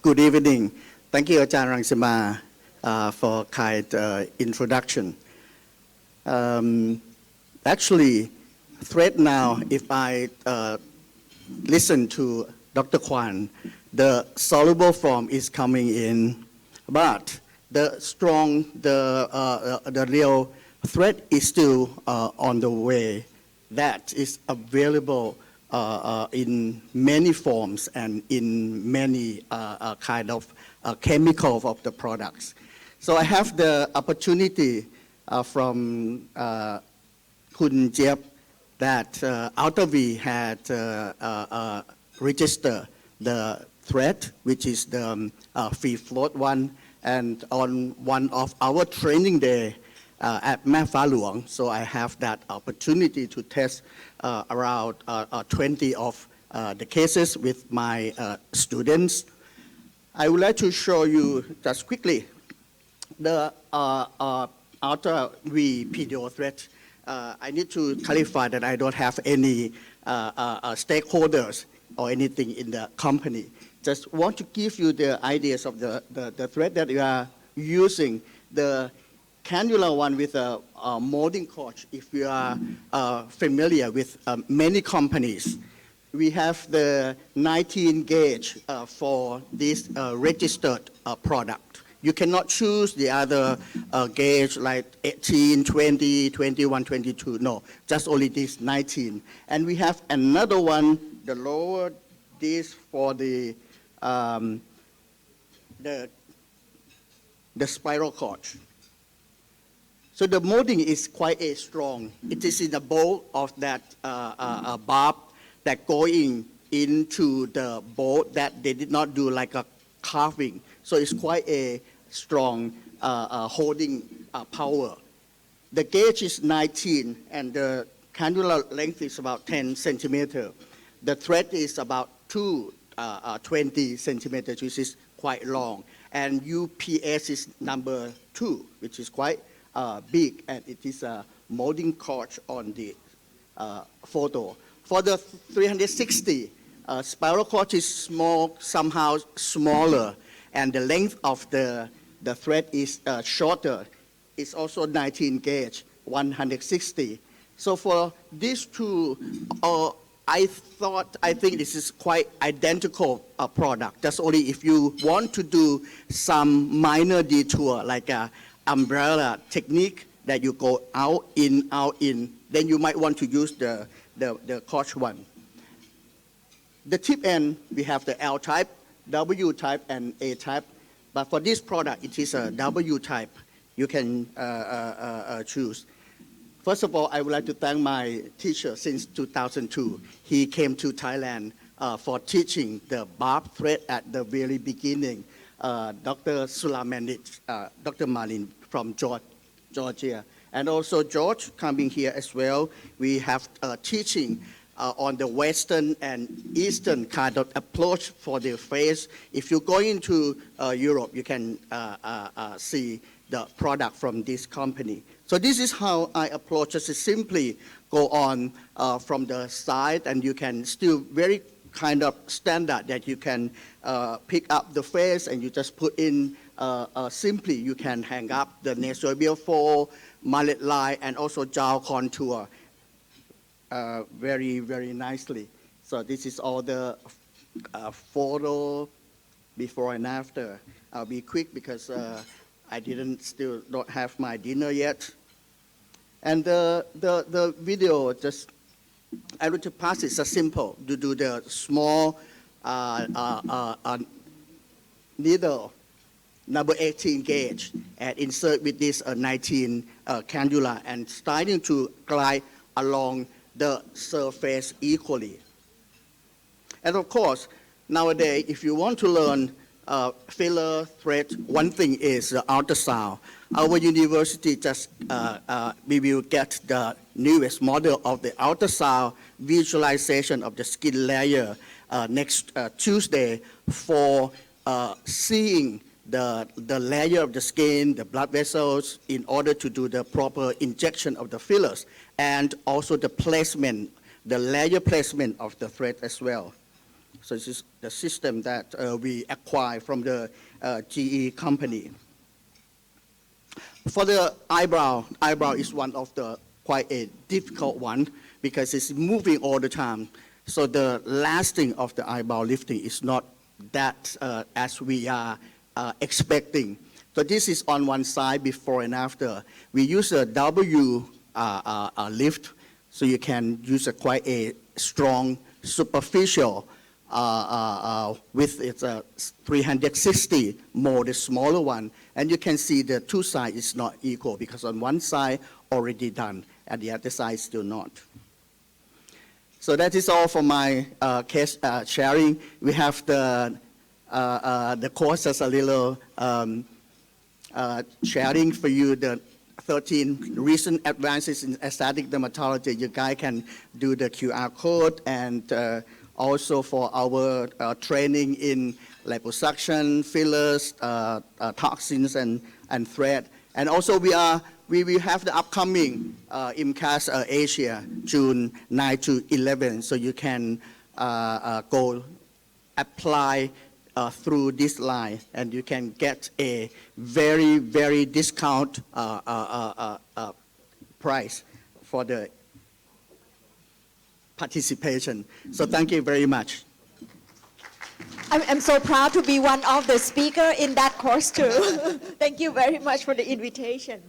Good evening. Thank you, Ajahn Rangsima, for kind introduction. Actually, thread now, if I listen to Dr. Kwan, the soluble form is coming in, but the strong, the real thread is still on the way. That is available in many forms and in many kind of chemicals of the products. So I have the opportunity from Kun Jiep that UltraV had registered the thread, which is the free float one, and on one of our training day at Ma Pha Luang, so I have that opportunity to test around 20 of the cases with my students. I would like to show you just quickly the UltraV PDO thread. I need to clarify that I don't have any stakeholders or anything in the company. Just want to give you the ideas of the thread that we are using. The cannula one with a molding coach, if you are familiar with many companies. We have the 19 gauge for this registered product. You cannot choose the other gauge like 18, 20, 21, 22. No, just only this 19. And we have another one, the lower this for the spiral coach. So the molding is quite strong. It is in the bowl of that barb that going into the bowl that they did not do like a carving. So it's quite a strong holding power. The gauge is 19 and the cannula length is about 10 centimeters. The thread is about 20 centimeters, which is quite long. And UPS is number 2, which is quite big, and it is a molding coach on the photo. For the 360, spiral coach is small, somehow smaller, and the length of the thread is shorter. It's also 19 gauge, 160. So for these two, I think this is quite identical product. That's only if you want to do some minor detour, like a umbrella technique that you go out, in, then you might want to use the coach one. The tip end, we have the L type, W type, and A type. But for this product, it is a W type. You can choose. First of all, I would like to thank my teacher since 2002. He came to Thailand for teaching the barb thread at the very beginning. Dr. Sulamanit, Dr. Malin from Georgia. And also George coming here as well. We have teaching on the Western and Eastern kind of approach for the face. If you go into Europe, you can see the product from this company. So this is how I approach. Just simply go on from the side, and you can still very kind of standard that you can pick up the face and you just put in simply. You can hang up the nasolabial fold, mullet line, and also jaw contour very, very nicely. So this is all the photo before and after. I'll be quick because I still don't have my dinner yet. And the video, just I want to pass it. So simple to do the small needle, number 18 gauge, and insert with this 19 cannula, and starting to glide along the surface equally. And of course, nowadays, if you want to learn filler thread, one thing is the ultrasound. Our university just, we will get the newest model of the ultrasound visualization of the skin layer next Tuesday for seeing the layer of the skin, the blood vessels, in order to do the proper injection of the fillers, and also the placement, the layer placement of the thread as well. So this is the system that we acquired from the GE company. For the eyebrow is one of the quite a difficult one because it's moving all the time. So the lasting of the eyebrow lifting is not that as we are expecting. So this is on one side before and after. We use a W lift, so you can use quite a strong superficial with its 360 more, the smaller one. And you can see the two sides is not equal because on one side already done and the other side still not. So that is all for my case sharing. We have the courses a little sharing for you, the 13 recent advances in aesthetic dermatology. You guys can do the QR code, and also for our training in liposuction, fillers, toxins, and thread. And also we will have the upcoming IMCAS Asia, June 9 to 11, so you can go apply through this line, and you can get a very, very discount price for the participation. So thank you very much. I'm so proud to be one of the speakers in that course too. Thank you very much for the invitation.